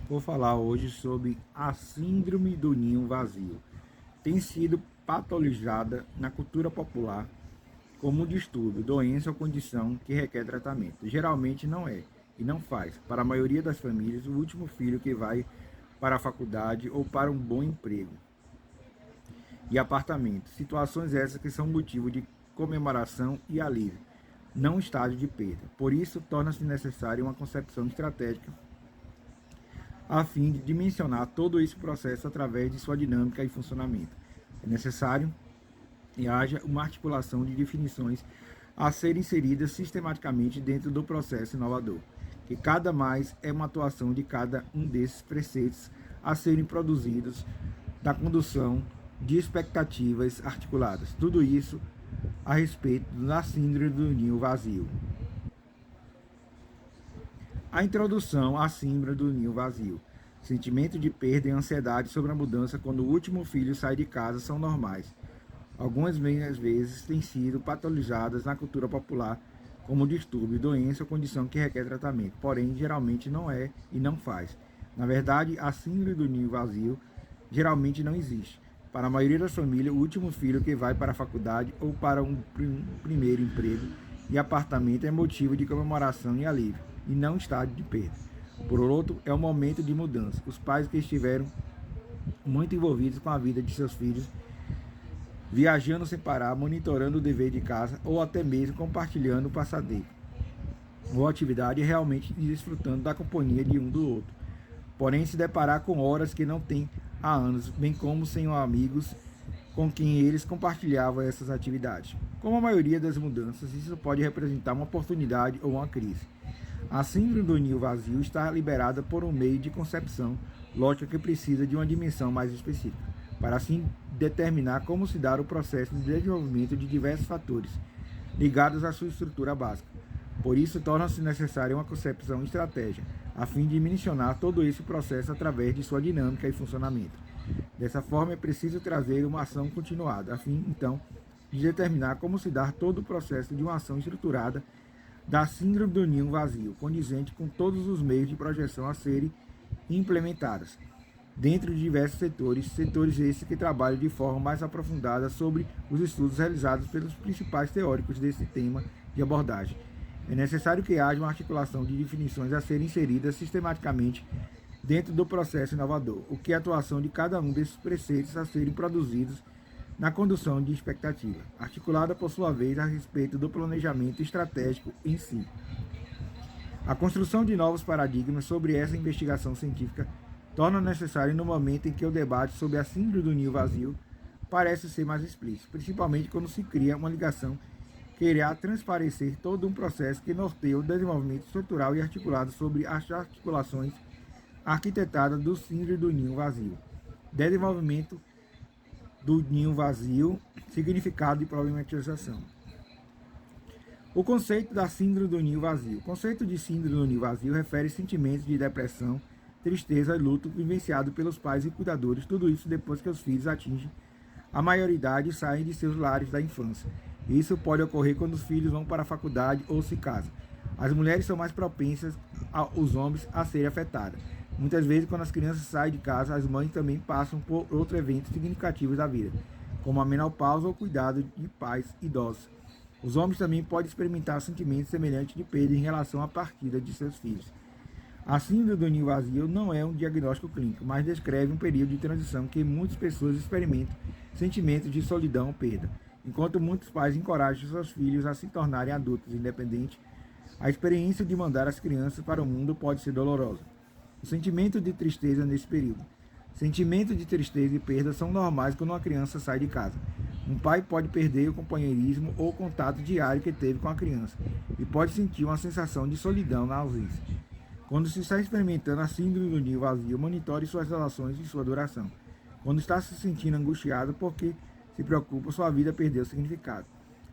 Vou falar hoje sobre a síndrome do ninho vazio. Tem sido patologizada na cultura popular como um distúrbio, doença ou condição que requer tratamento. Geralmente não é e não faz. Para a maioria das famílias, o último filho que vai para a faculdade ou para um bom emprego e apartamento. Situações essas que são motivo de comemoração e alívio, não estágio de perda. Por isso, torna-se necessária uma concepção estratégica a fim de dimensionar todo esse processo através de sua dinâmica e funcionamento. É necessário que haja uma articulação de definições a serem inseridas sistematicamente dentro do processo inovador, que cada mais é uma atuação de cada um desses preceitos a serem produzidos da condução de expectativas articuladas. Tudo isso a respeito da síndrome do ninho vazio. A introdução à síndrome do ninho vazio. Sentimento de perda e ansiedade sobre a mudança quando o último filho sai de casa são normais. Algumas vezes têm sido patologizadas na cultura popular como distúrbio, doença ou condição que requer tratamento, porém geralmente não é e não faz. Na verdade, a síndrome do ninho vazio geralmente não existe. Para a maioria das famílias, o último filho que vai para a faculdade ou para um primeiro emprego e apartamento é motivo de comemoração e alívio, e não estágio de perda. Por outro, é um momento de mudança. Os pais que estiveram muito envolvidos com a vida de seus filhos, viajando sem parar, monitorando o dever de casa ou até mesmo compartilhando o passatempo ou atividade, realmente desfrutando da companhia de um do outro. Porém, se deparar com horas que não tem há anos, bem como sem amigos com quem eles compartilhavam essas atividades. Como a maioria das mudanças, isso pode representar uma oportunidade ou uma crise. A síndrome do ninho vazio está liberada por um meio de concepção lógica que precisa de uma dimensão mais específica, para assim determinar como se dá o processo de desenvolvimento de diversos fatores ligados à sua estrutura básica. Por isso, torna-se necessária uma concepção estratégia, a fim de dimensionar todo esse processo através de sua dinâmica e funcionamento. Dessa forma, é preciso trazer uma ação continuada, a fim, então, de determinar como se dá todo o processo de uma ação estruturada da síndrome do ninho vazio, condizente com todos os meios de projeção a serem implementados, dentro de diversos setores esses que trabalham de forma mais aprofundada sobre os estudos realizados pelos principais teóricos desse tema de abordagem. É necessário que haja uma articulação de definições a serem inseridas sistematicamente dentro do processo inovador, o que é a atuação de cada um desses preceitos a serem produzidos na condução de expectativa, articulada por sua vez a respeito do planejamento estratégico em si. A construção de novos paradigmas sobre essa investigação científica torna necessário no momento em que o debate sobre a síndrome do ninho vazio parece ser mais explícito, principalmente quando se cria uma ligação que irá transparecer todo um processo que norteia o desenvolvimento estrutural e articulado sobre as articulações arquitetadas do síndrome do ninho vazio. Desenvolvimento do ninho vazio, significado e problematização. O conceito da síndrome do ninho vazio. O conceito de síndrome do ninho vazio refere sentimentos de depressão, tristeza e luto vivenciado pelos pais e cuidadores, tudo isso depois que os filhos atingem a maioridade e saem de seus lares da infância. Isso pode ocorrer quando os filhos vão para a faculdade ou se casam. As mulheres são mais propensas aos homens a serem afetadas. Muitas vezes, quando as crianças saem de casa, as mães também passam por outros eventos significativos da vida, como a menopausa ou o cuidado de pais idosos. Os homens também podem experimentar sentimentos semelhantes de perda em relação à partida de seus filhos. A síndrome do ninho vazio não é um diagnóstico clínico, mas descreve um período de transição que muitas pessoas experimentam sentimentos de solidão ou perda. Enquanto muitos pais encorajam seus filhos a se tornarem adultos independentes, a experiência de mandar as crianças para o mundo pode ser dolorosa. O sentimento de tristeza nesse período. Sentimentos de tristeza e perda são normais quando uma criança sai de casa. Um pai pode perder o companheirismo ou o contato diário que teve com a criança e pode sentir uma sensação de solidão na ausência. Quando se está experimentando a síndrome do ninho vazio, monitore suas relações e sua duração. Quando está se sentindo angustiado porque se preocupa, sua vida perdeu o significado.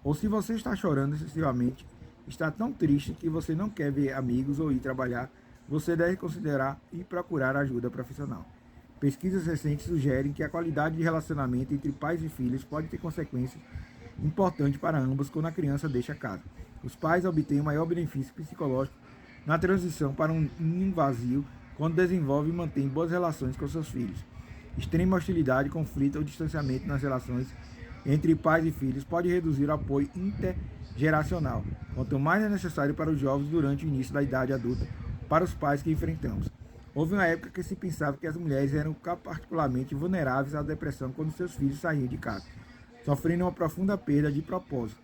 Ou se você está chorando excessivamente, está tão triste que você não quer ver amigos ou ir trabalhar, você deve considerar e procurar ajuda profissional. Pesquisas recentes sugerem que a qualidade de relacionamento entre pais e filhos pode ter consequências importantes para ambos quando a criança deixa a casa. Os pais obtêm um maior benefício psicológico na transição para um ninho vazio quando desenvolve e mantém boas relações com seus filhos. Extrema hostilidade, conflito ou distanciamento nas relações entre pais e filhos pode reduzir o apoio intergeracional, quanto mais é necessário para os jovens durante o início da idade adulta, para os pais que enfrentamos. Houve uma época que se pensava que as mulheres eram particularmente vulneráveis à depressão quando seus filhos saíam de casa, sofrendo uma profunda perda de propósito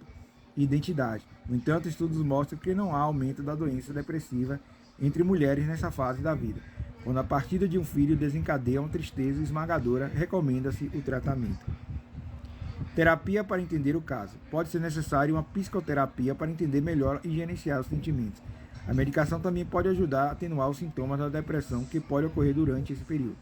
e identidade. No entanto, estudos mostram que não há aumento da doença depressiva entre mulheres nessa fase da vida. Quando a partida de um filho desencadeia uma tristeza esmagadora, recomenda-se o tratamento. Terapia para entender o caso. Pode ser necessária uma psicoterapia para entender melhor e gerenciar os sentimentos. A medicação também pode ajudar a atenuar os sintomas da depressão que pode ocorrer durante esse período.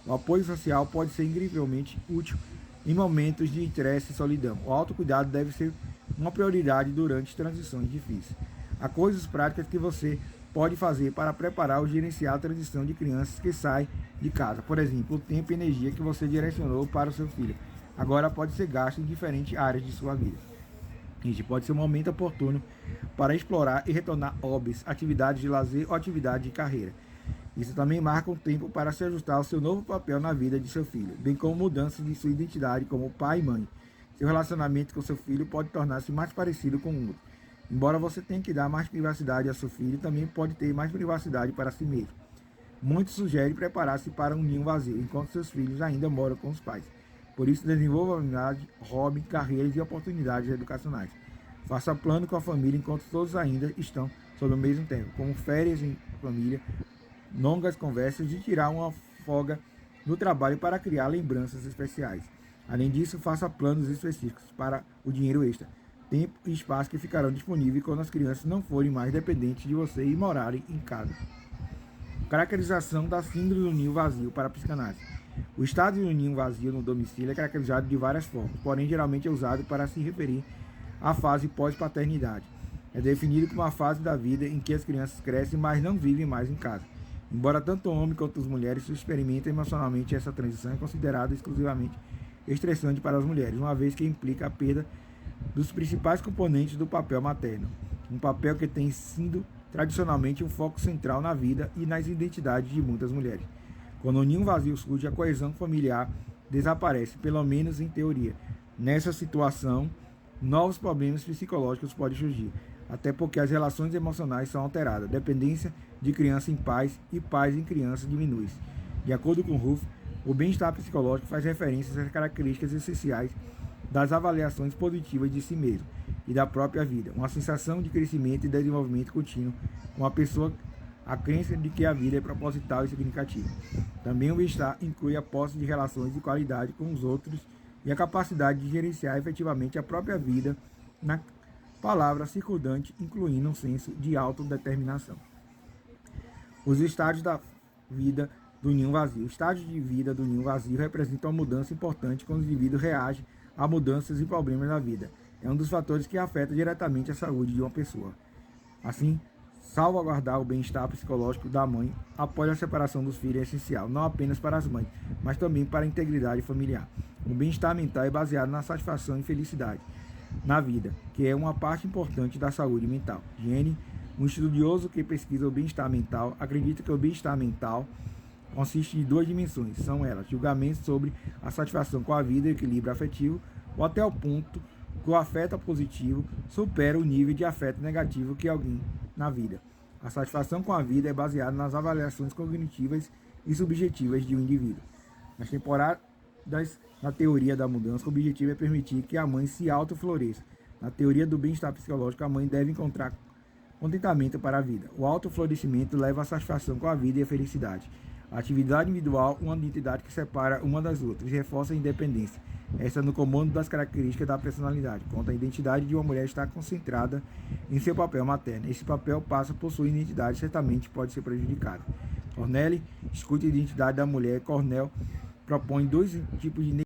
O apoio social pode ser incrivelmente útil em momentos de estresse e solidão. O autocuidado deve ser uma prioridade durante transições difíceis. Há coisas práticas que você pode fazer para preparar ou gerenciar a transição de crianças que saem de casa. Por exemplo, o tempo e energia que você direcionou para o seu filho agora pode ser gasto em diferentes áreas de sua vida. Este pode ser um momento oportuno para explorar e retornar hobbies, atividades de lazer ou atividades de carreira. Isso também marca um tempo para se ajustar ao seu novo papel na vida de seu filho, bem como mudanças de sua identidade como pai e mãe. Seu relacionamento com seu filho pode tornar-se mais parecido com o outro. Embora você tenha que dar mais privacidade a seu filho, também pode ter mais privacidade para si mesmo. Muitos sugerem preparar-se para um ninho vazio, enquanto seus filhos ainda moram com os pais. Por isso, desenvolva amizade, hobby, carreiras e oportunidades educacionais. Faça plano com a família enquanto todos ainda estão sob o mesmo tempo, como férias em família, longas conversas e tirar uma folga no trabalho para criar lembranças especiais. Além disso, faça planos específicos para o dinheiro extra, tempo e espaço que ficarão disponíveis quando as crianças não forem mais dependentes de você e morarem em casa. Caracterização da síndrome do ninho vazio para a psicanálise. O estado do ninho vazio no domicílio é caracterizado de várias formas, porém geralmente é usado para se referir à fase pós-paternidade. É definido como uma fase da vida em que as crianças crescem, mas não vivem mais em casa. Embora tanto o homem quanto as mulheres experimentem emocionalmente essa transição, é considerada exclusivamente estressante para as mulheres, uma vez que implica a perda dos principais componentes do papel materno, um papel que tem sido tradicionalmente um foco central na vida e nas identidades de muitas mulheres. Quando o ninho vazio surge, a coesão familiar desaparece, pelo menos em teoria. Nessa situação, novos problemas psicológicos podem surgir, até porque as relações emocionais são alteradas. A dependência de criança em pais e pais em criança diminui. De acordo com Ruff, o bem-estar psicológico faz referência às características essenciais das avaliações positivas de si mesmo e da própria vida, uma sensação de crescimento e desenvolvimento contínuo, uma pessoa a crença de que a vida é proposital e significativa. Também o bem-estar inclui a posse de relações de qualidade com os outros e a capacidade de gerenciar efetivamente a própria vida na palavra circundante, incluindo um senso de autodeterminação. Os estágios da vida do ninho vazio. O estágio de vida do ninho vazio representa uma mudança importante quando o indivíduo reage a mudanças e problemas da vida. É um dos fatores que afeta diretamente a saúde de uma pessoa. Assim, salvaguardar o bem-estar psicológico da mãe após a separação dos filhos é essencial, não apenas para as mães, mas também para a integridade familiar. O bem-estar mental é baseado na satisfação e felicidade na vida, que é uma parte importante da saúde mental. Jenny, um estudioso que pesquisa o bem-estar mental, acredita que o bem-estar mental consiste de duas dimensões, são elas: julgamento sobre a satisfação com a vida e o equilíbrio afetivo, ou até o ponto que o afeto positivo supera o nível de afeto negativo que alguém na vida. A satisfação com a vida é baseada nas avaliações cognitivas e subjetivas de um indivíduo. Nas temporadas na teoria da mudança, o objetivo é permitir que a mãe se autofloresça. Na teoria do bem-estar psicológico, a mãe deve encontrar contentamento para a vida. O autoflorescimento leva à satisfação com a vida e a felicidade. A atividade individual, uma identidade que separa uma das outras, e reforça a independência. Essa é no comando das características da personalidade, quanto a identidade de uma mulher está concentrada em seu papel materno. Esse papel passa por sua identidade, certamente pode ser prejudicado. Cornell escuta a identidade da mulher. Cornell propõe dois tipos de